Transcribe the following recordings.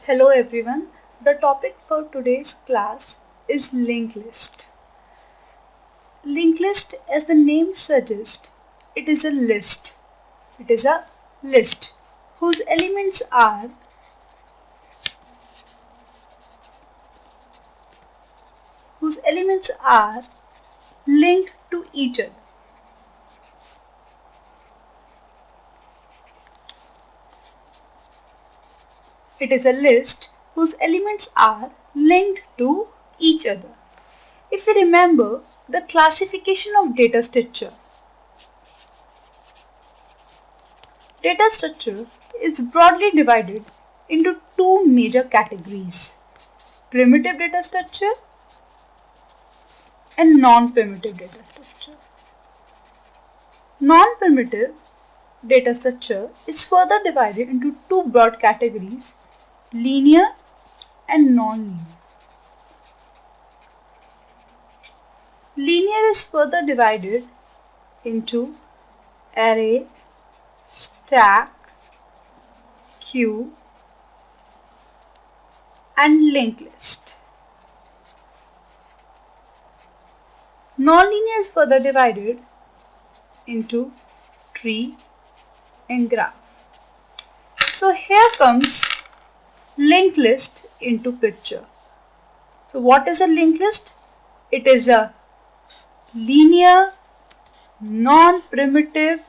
Hello everyone. The topic for today's class is linked list. Linked list, as the name suggests, it is a list. It is a list whose elements are linked to each other. It is a list whose elements are linked to each other. If you remember the classification of data structure is broadly divided into two major categories: primitive data structure and non-primitive data structure. Non-primitive data structure is further divided into two broad categories: linear and non-linear. Linear is further divided into array, stack, queue, and linked list. Non-linear is further divided into tree and graph. So here comes linked list into picture. So what is a linked list? It is a linear, non-primitive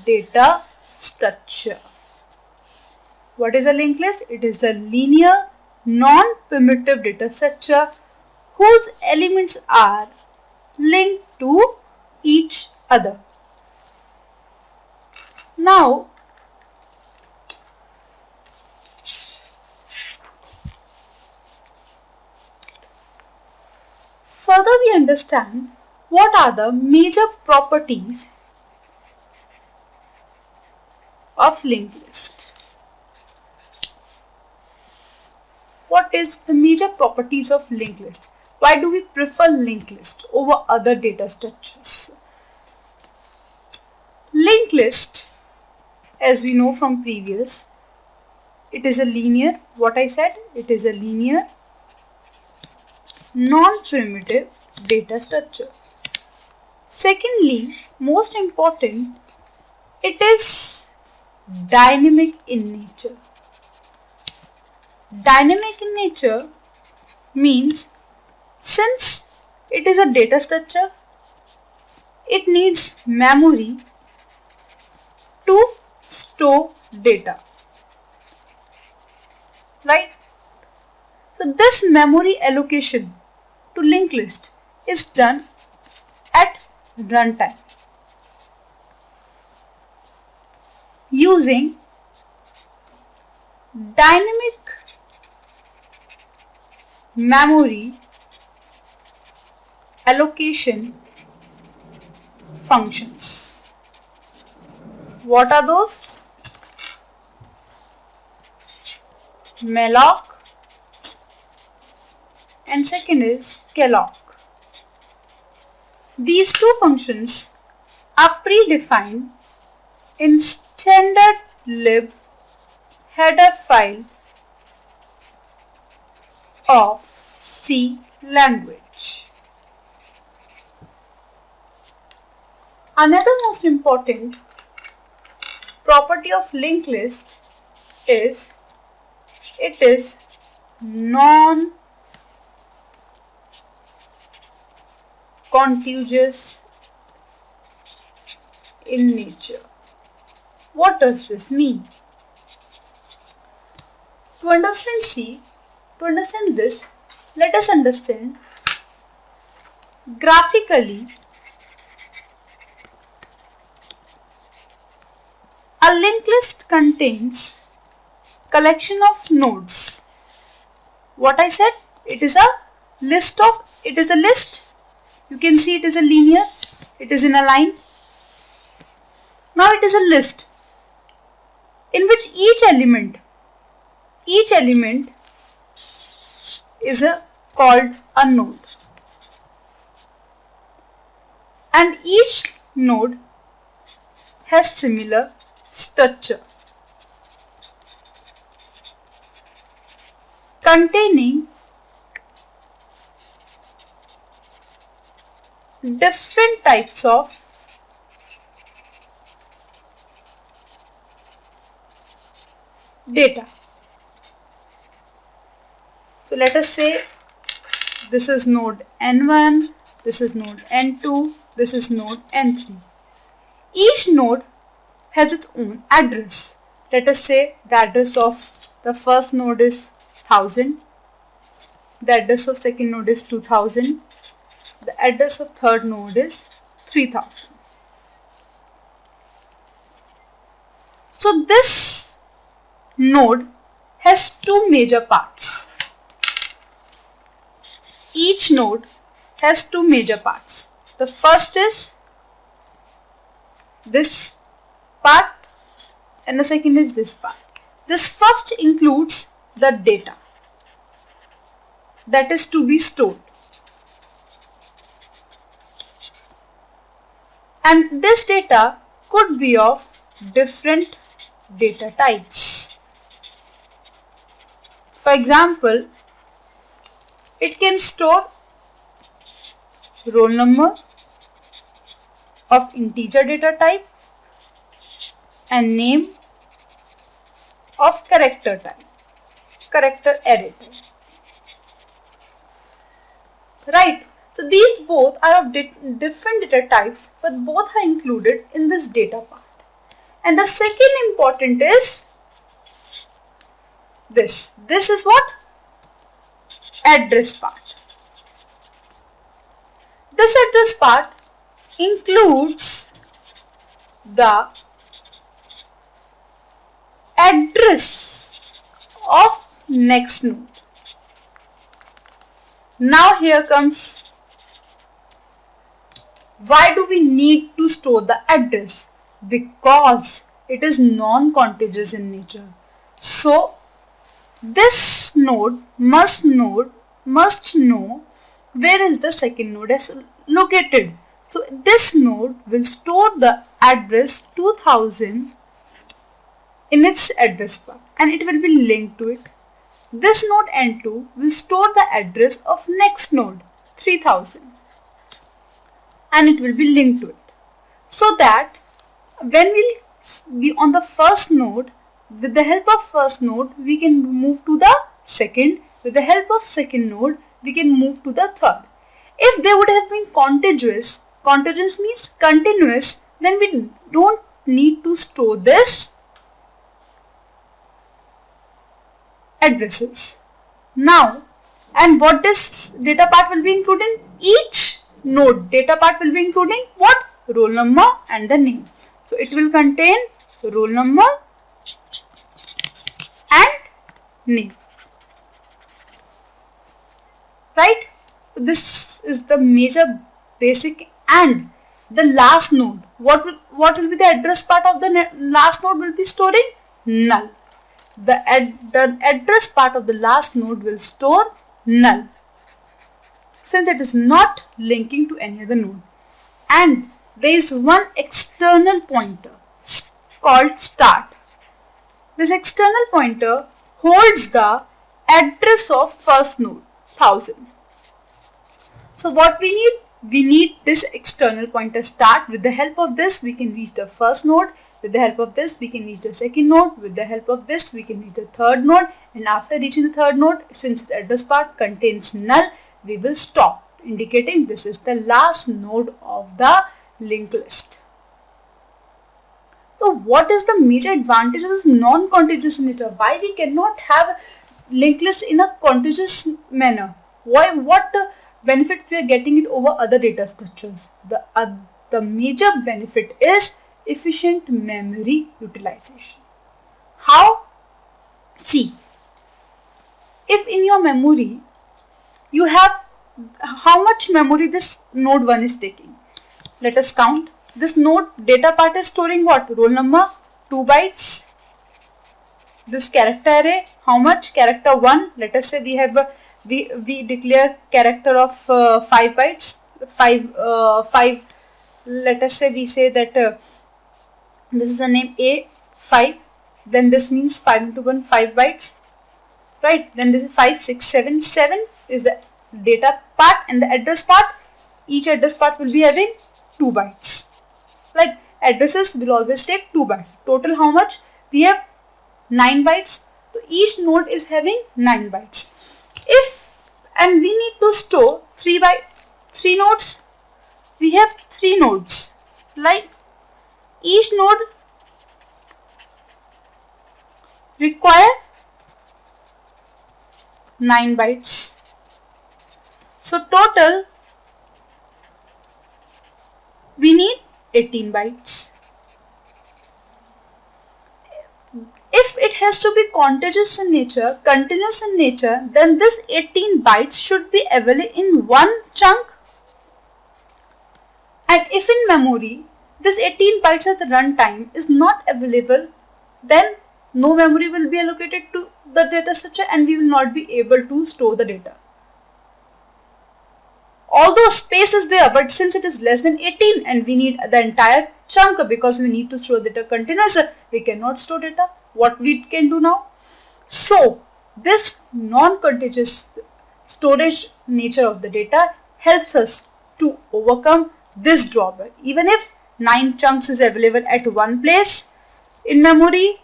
data structure. What is a linked list? It is a linear, non-primitive data structure whose elements are linked to each other. Now, further we understand what are the major properties of linked list. What is the major properties of linked list? Why do we prefer linked list over other data structures? Linked list, as we know from previous, it is a linear, what I said, it is a linear, non-primitive data structure. Secondly, most important, it is dynamic in nature. Dynamic in nature means since it is a data structure, it needs memory to store data. Right? So this memory allocation to linked list is done at runtime using dynamic memory allocation functions. What are those? Malloc and second is calloc. These two functions are predefined in standard lib header file of C language. Another most important property of linked list is it is non-contiguous in nature. What does this mean? To understand this, let us understand graphically a linked list contains collection of nodes. What I said, it is a list. You can see it is a linear, it is in a line. Now it is a list in which each element is called a node, and each node has similar structure. containing different types of data. So let us say this is node N1, this is node N2, this is node N3. Each node has its own address. Let us say the address of the first node is 1000, the address of second node is 2000, the address of third node is 3000. So this node has two major parts. Each node has two major parts. The first is this part and the second is this part. This first includes the data that is to be stored. And this data could be of different data types. For example, it can store roll number of integer data type and name of character type, character array type. Right. So these both are of different data types, but both are included in this data part. And the second important is this. This is what? Address part. This address part includes the address of next node. Now here comes why do we need to store the address? Because it is non-contiguous in nature. So this node must know where is the second node is located. So this node will store the address 2000 in its address bar and it will be linked to it. This node N2 will store the address of next node 3000 and it will be linked to it. So that when we'll be on the first node, with the help of first node we can move to the second, with the help of second node we can move to the third. If they would have been contiguous means continuous, then we don't need to store this addresses. Now, and what this data part will be including? Each node data part will be including what? Roll number and the name. So it will contain roll number and name. Right? So this is the major basic. And the last node, what will be the address part of the last node will be storing? Null. The address part of the last node will store null, since it is not linking to any other node. And there is one external pointer called start. This external pointer holds the address of first node 1000. So what we need? We need this external pointer start. With the help of this we can reach the first node. With the help of this we can reach the second node. With the help of this we can reach the third node. And after reaching the third node, since the address part contains null, we will stop, indicating this is the last node of the linked list. So what is the major advantage of this non-contiguous nature? Why we cannot have linked list in a contiguous manner? Why? What benefit we are getting it over other data structures? The major benefit is efficient memory utilization. How? See, if in your memory you have how much memory this node 1 is taking. Let us count. This node data part is storing what? Roll number 2 bytes. This character array, how much? Character 1. Let us say we have we declare character of 5 bytes. 5. Let us say we say that this is a name A 5. Then this means 5 into 1 5 bytes. right? Then this is 5, 6, 7. 7 is the data part and the address part. Each address part will be having 2 bytes, right? Addresses will always take 2 bytes. Total how much? We have 9 bytes. So each node is having 9 bytes. And we need to store 3 nodes. We have 3 nodes, right? Each node require 9 bytes. So total we need 18 bytes. If it has to be continuous in nature, then this 18 bytes should be available in one chunk. And if in memory, this 18 bytes at the runtime is not available, then no memory will be allocated to the data structure and we will not be able to store the data. Although space is there, but since it is less than 18 and we need the entire chunk because we need to store data continuously, we cannot store data. What we can do now? So this non-contiguous storage nature of the data helps us to overcome this drawback. Even if 9 chunks is available at one place in memory,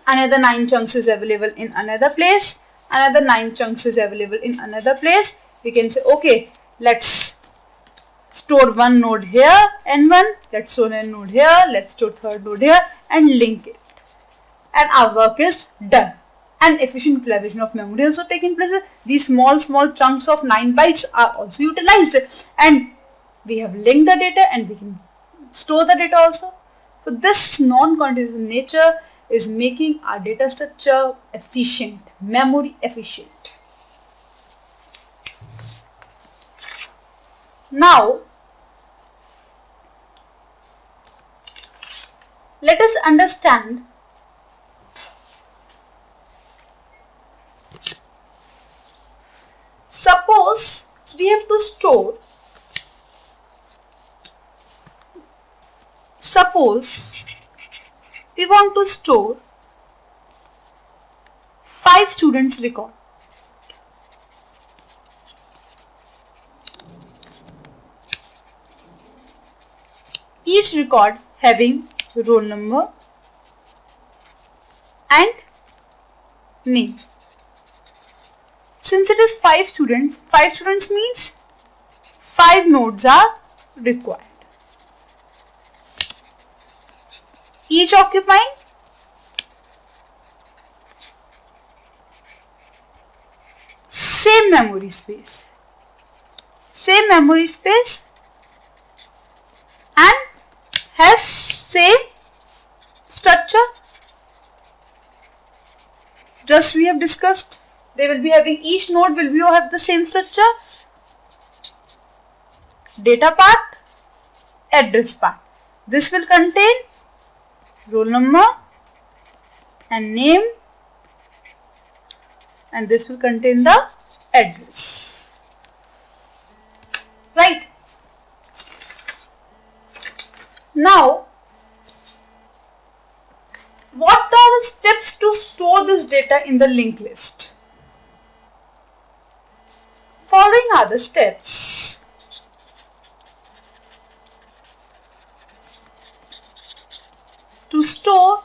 another 9 chunks is available in another place, another 9 chunks is available in another place, we can say, okay, let's store one node here, N1, let's store a node here, let's store third node here and link it. And our work is done. And efficient utilization of memory also taking place. These small chunks of 9 bytes are also utilized. And we have linked the data and we can store the data also. So this non-contiguous nature is making our data structure efficient, memory efficient. Now, let us understand suppose we have to store, suppose we want to store 5 students' record. Each record having roll number and name. Since it is 5 students means 5 nodes are required. Each occupying same memory space and has same structure. Just we have discussed, they will be having, each node will be have the same structure. Data part, address part. This will contain roll number and name, and this will contain the address, right? Now, what are the steps to store this data in the linked list? Following are the steps. To store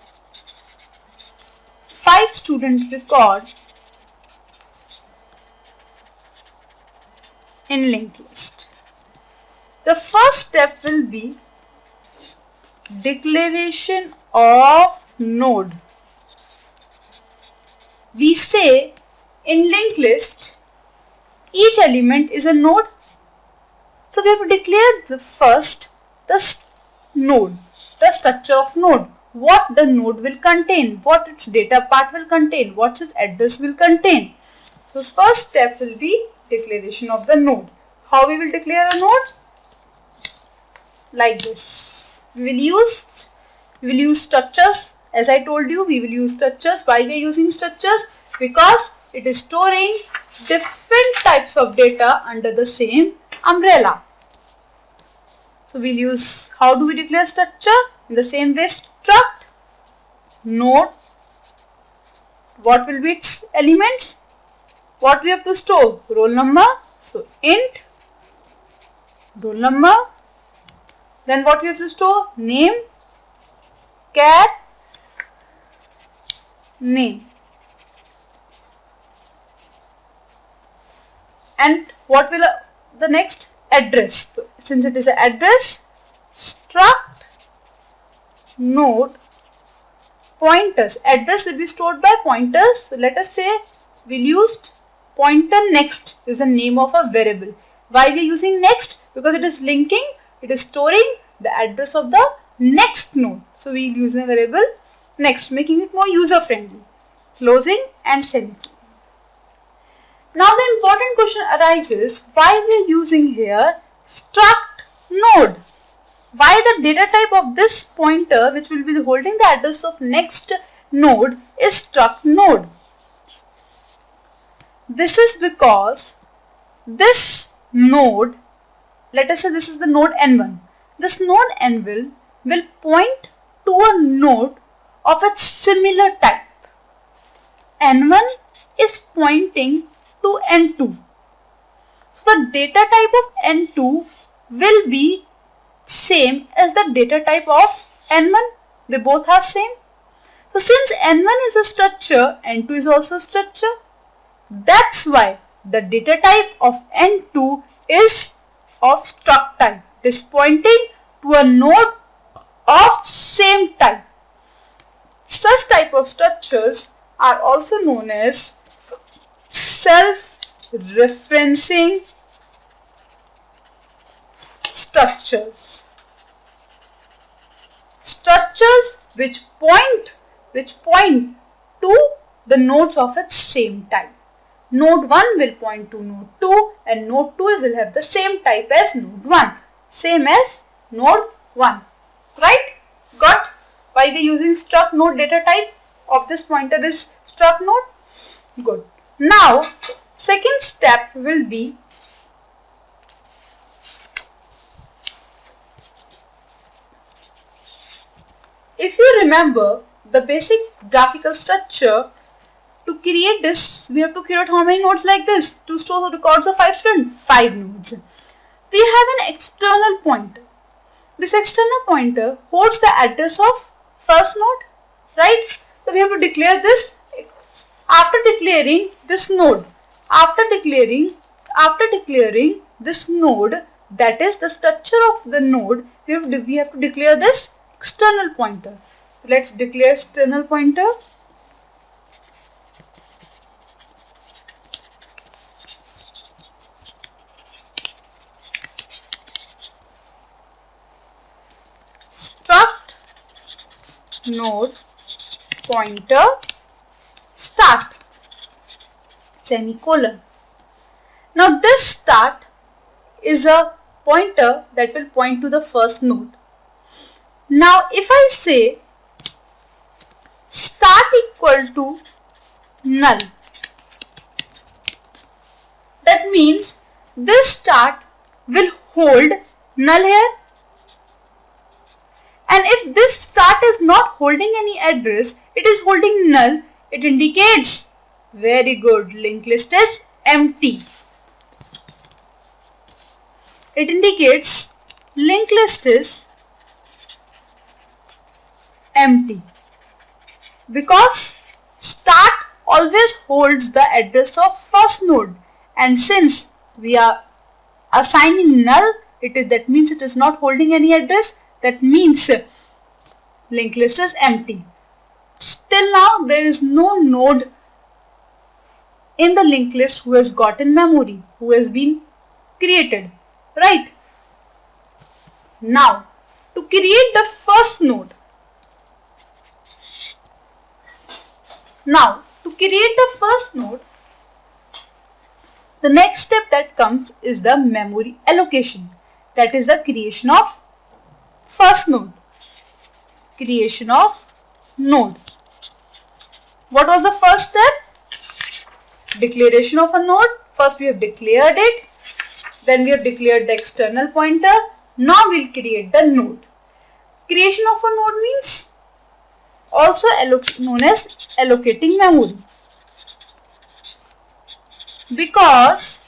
5 student record in linked list. The first step will be declaration of node. We say in linked list each element is a node, so we have to declare the node, the structure of node, what the node will contain, what its data part will contain, what its address will contain. So first step will be declaration of the node. How we will declare a node? Like this. We will use structures. As I told you, we will use structures. Why we are using structures? Because it is storing different types of data under the same umbrella. So we'll use, how do we declare structure? In the same way, struct node What will be its elements? What we have to store? Roll number. So int roll number. Then what we have to store? Name, char, name. And what will the next? Address. So, since it is an address, struct node pointers. Address will be stored by pointers. So let us say we used pointer next is the name of a variable. Why we are using next? Because it is linking, it is storing the address of the next node. So we will use a variable next, making it more user friendly. Closing and semicolon. Now the important question arises, why we are using here struct node? Why the data type of this pointer, which will be holding the address of next node, is struct node? This is because this node, let us say this is the node n1. This node n will point to a node of its similar type. n1 is pointing to n2. So the data type of n2 will be same as the data type of n1. They both are same. So since n1 is a structure, n2 is also a structure. That's why the data type of n2 is of struct type. It is pointing to a node of same type. Such type of structures are also known as self-referencing structures. Structures which point to the nodes of its same type. Node 1 will point to node 2 and node 2 will have the same type as node 1. Same as node 1. Right? Got why we are using struct node data type of this pointer is struct node? Good. Now, second step will be if you remember the basic graphical structure, to create this, we have to create how many nodes like this? To store the records of 5 students? 5 nodes. We have an external pointer. This external pointer holds the address of first node, right? So we have to declare this after declaring this node. After declaring this node, that is the structure of the node, we have to declare this external pointer. So let's declare external pointer. Struct node pointer start semicolon. Now this start is a pointer that will point to the first node. Now if I say start equal to null, that means this start will hold null here. And if this start is not holding any address, it is holding null, it indicates very good, linked list is empty. It indicates linked list is empty because start always holds the address of first node, and since we are assigning null, that means it is not holding any address. That means linked list is empty. Still now there is no node in the linked list who has gotten memory, who has been created, right? Now to create the first node, the next step that comes is the memory allocation. That is the creation of first node. Creation of node. What was the first step? Declaration of a node. First we have declared it. Then we have declared the external pointer. Now we will create the node. Creation of a node means also known as allocating memory. Because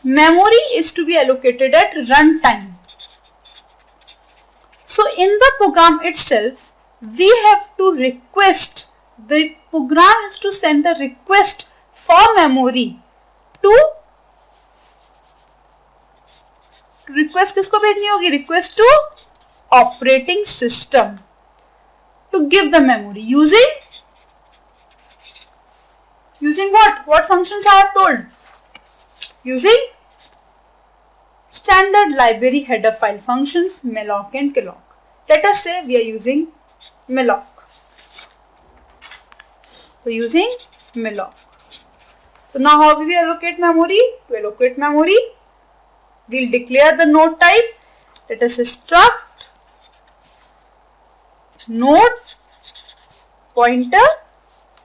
memory is to be allocated at runtime. So in the program itself, we have to request, the program has to send a request for memory to, request किसको भेजनी होगी? Request to operating system to give the memory using what? What functions I have told? Using standard library header file functions malloc and calloc. Let us say we are using malloc. So using malloc. So now how will we allocate memory? To allocate memory, we will declare the node type. Let us say struct node pointer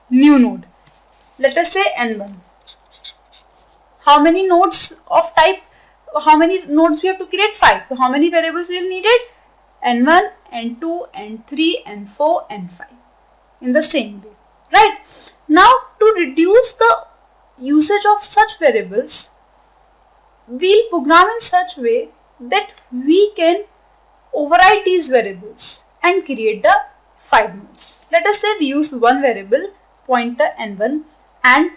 new node. Let us say n1. How many nodes of type? How many nodes we have to create? 5. So how many variables we will need it? n1, n2, n3, n4, n5. In the same way, right? Now to reduce the usage of such variables, we'll program in such way that we can override these variables and create the 5 nodes. Let us say we use one variable pointer n1 and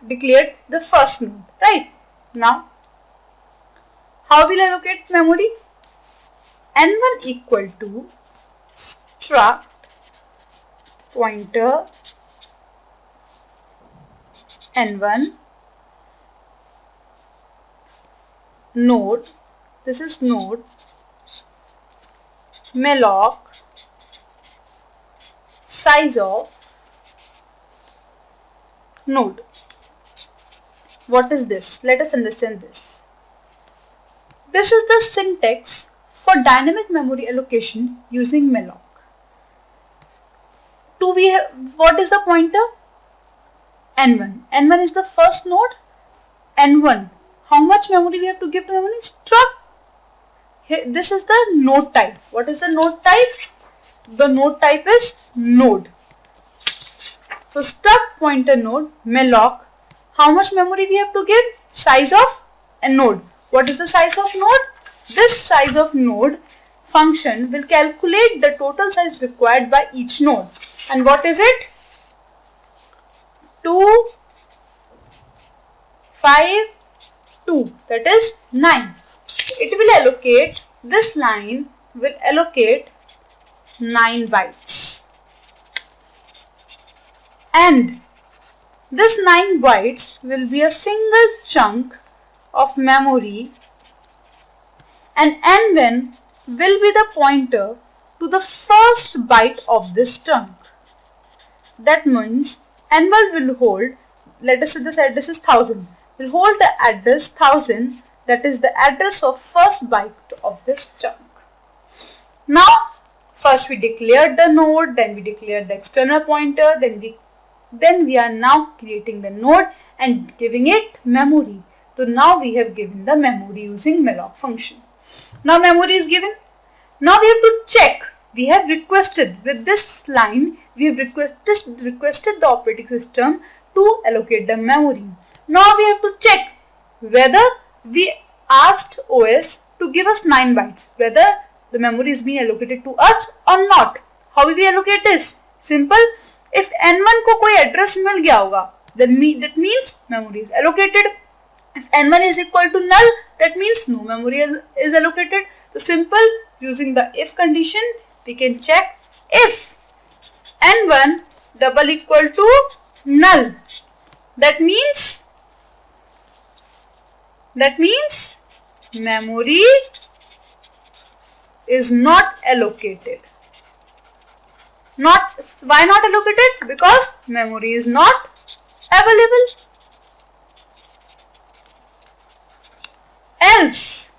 declared the first node, right? Now how will allocate memory? n1 equal to struct pointer n1 node, this is node malloc size of node. What is this? Let us understand this. This is the syntax for dynamic memory allocation using malloc. What is the pointer? n1. n1 is the first node. n1. How much memory we have to give to memory? Struct. Here, this is the node type. What is the node type? The node type is node. So struct pointer node malloc. How much memory we have to give? Size of a node. What is the size of node? This size of node function will calculate the total size required by each node. And what is it? 2, 5, 2. That is 9. It will allocate, this line will allocate 9 bytes. And this 9 bytes will be a single chunk of memory, and n1 will be the pointer to the first byte of this chunk. That means n1 will hold, let us say this address is 1000, will hold the address 1000, that is the address of first byte of this chunk. Now first we declared the node, then we declared the external pointer, then we are now creating the node and giving it memory. So now we have given the memory using malloc function. Now memory is given. Now we have to check. We have requested with this line, we have requested the operating system to allocate the memory. Now we have to check whether we asked OS to give us 9 bytes, whether the memory is being allocated to us or not. How will we allocate this? Simple. If n1 को कोई address मिल गया होगा, then that means memory is allocated. If n1 is equal to null, that means no memory is allocated. So simple, using the if condition, we can check if n1 double equal to null. That means memory is not allocated. Why not allocated? Because memory is not available. Else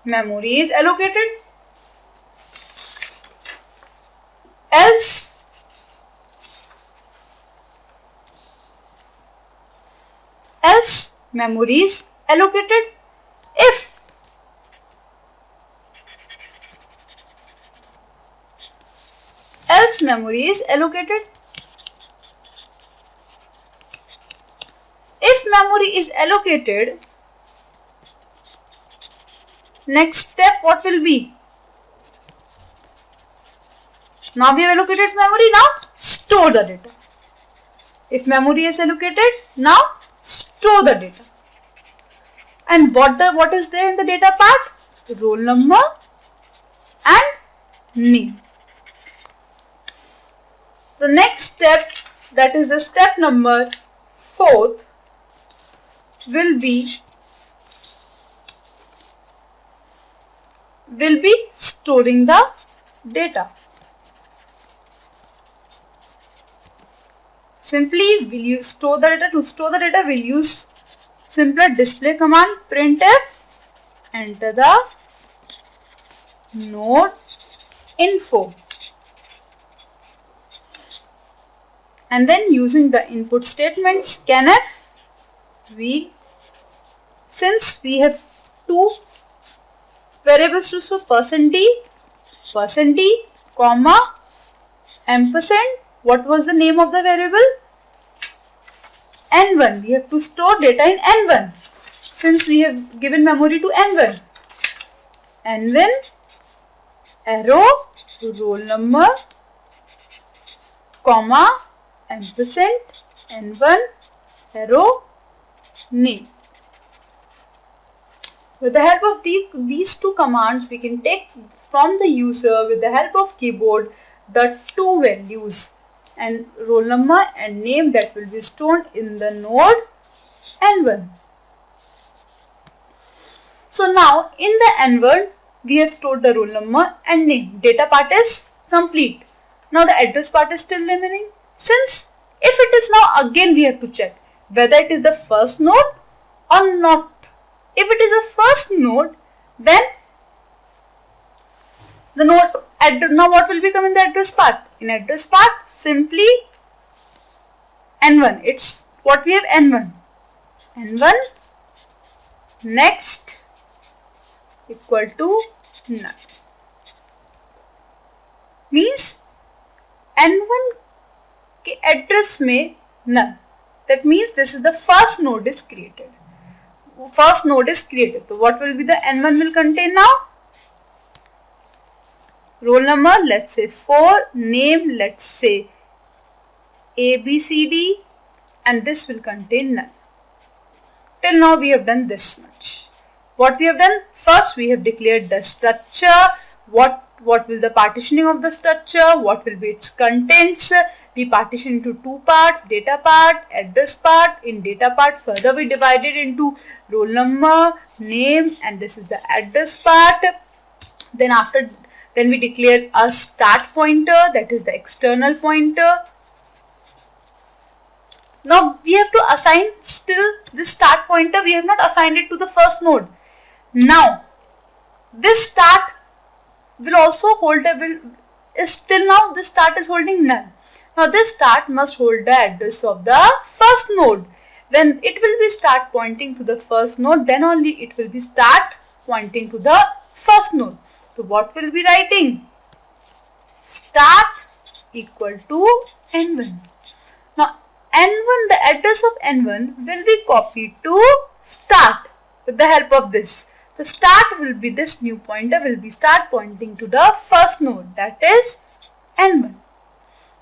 memory is allocated. Else memory is allocated. If else memory is allocated. memory is allocated, next step what will be? Now we have allocated memory, now store the data. If memory is allocated, now store the data. And what is there in the data part? Roll number and name. The next step, that is the step number 4, will be storing the data. Simply will you store the data? To store the data, we'll use simpler display command, printf, enter the node info, and then using the input statement scanf, since we have two variables to store, %d, comma, ampersand. What was the name of the variable? N1. We have to store data in N1 since we have given memory to N1. N1 arrow roll number, comma, ampersand, N1 arrow name. With the help of these two commands, we can take from the user with the help of keyboard the two values and roll number and name that will be stored in the node N1. So now in the N1 we have stored the roll number and name. Data part is complete. Now the address part is still remaining. Since if it is now, again we have to check whether it is the first node or not. If it is a first node, then the node address. Now what will become in the address part? In address part, simply N1. It's what we have, N1. N1 next equal to null. Means N1 के address में null. That means this is the first node is created. First node is created. So what will be the N1 will contain now? Roll number, let's say 4, name, let's say ABCD, and this will contain null. Till now we have done this much. What we have done? First we have declared the structure, what will the partitioning of the structure, what will be its contents. We partition into two parts, data part, address part. In data part further we divided into roll number, name, and this is the address part. Then we declare a start pointer, that is the external pointer. Now we have to assign still this start pointer, we have not assigned it to the first node. Now this start will also hold this start is holding null. Now this start must hold the address of the first node. When it will be start pointing to the first node, then only it will be start pointing to the first node. So what will be writing? Start equal to N1. Now N1, the address of N1 will be copied to start with the help of this. So start will be, this new pointer will be start pointing to the first node, that is N1.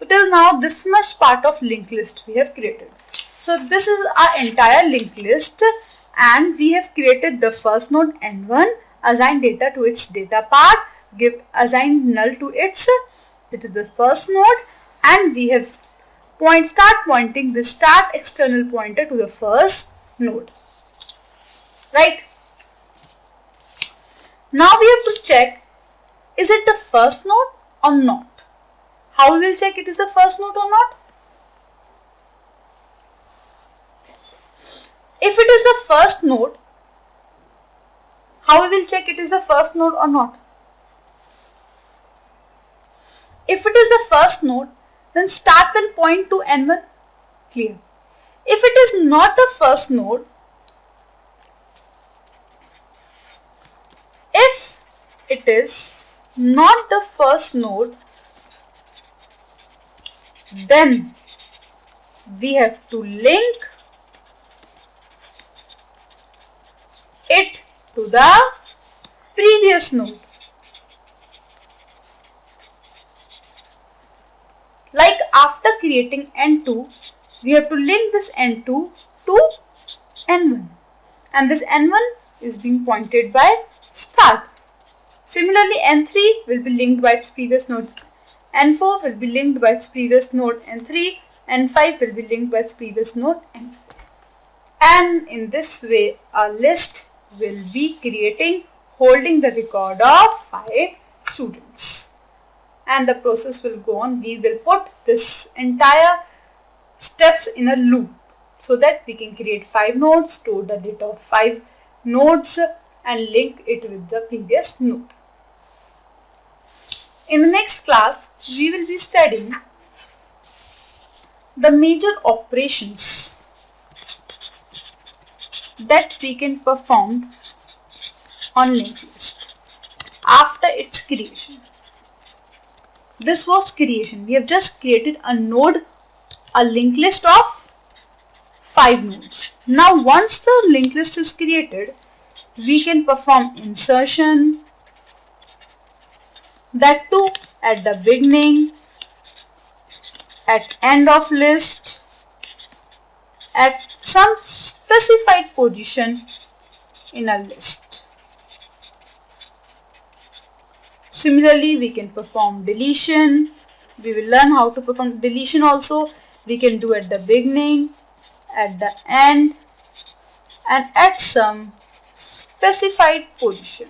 So till now this much part of linked list we have created. So this is our entire linked list, and we have created the first node N1, assign data to its data part, assign null to it is the first node, and we have start pointing the start external pointer to the first node. Right? Now we have to check, is it the first node or not? How we will check it is the first node or not? If it is the first node, how we will check it is the first node or not? If it is the first node, then start will point to N1, clear. If it is not the first node, if it is not the first node, then we have to link it to the previous node. Like after creating N2, we have to link this N2 to N1, and this N1 is being pointed by start. Similarly, N3 will be linked by its previous node, N4 will be linked by its previous node N3, N5 will be linked by its previous node N4. And in this way, a list will be creating, holding the record of 5 students. And the process will go on. We will put this entire steps in a loop so that we can create 5 nodes, store the data of 5 nodes and link it with the previous node. In the next class, we will be studying the major operations that we can perform on linked list after its creation. This was creation. We have just created a node, a linked list of 5 nodes. Now once the linked list is created, we can perform insertion, that too at the beginning, at end of list, at some specified position in a list. Similarly, we can perform deletion. We will learn how to perform deletion also. We can do at the beginning, at the end, and at some specified position.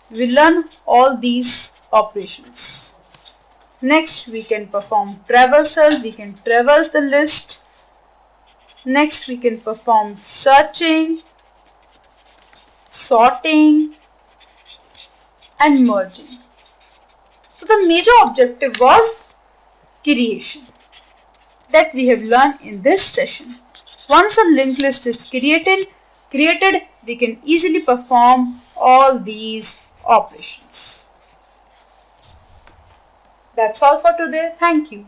We learn all these operations. Next, we can perform traversal. We can traverse the list. Next, we can perform searching, sorting, and merging. So the major objective was creation that we have learned in this session. Once a linked list is created, we can easily perform all these operations. That's all for today. Thank you.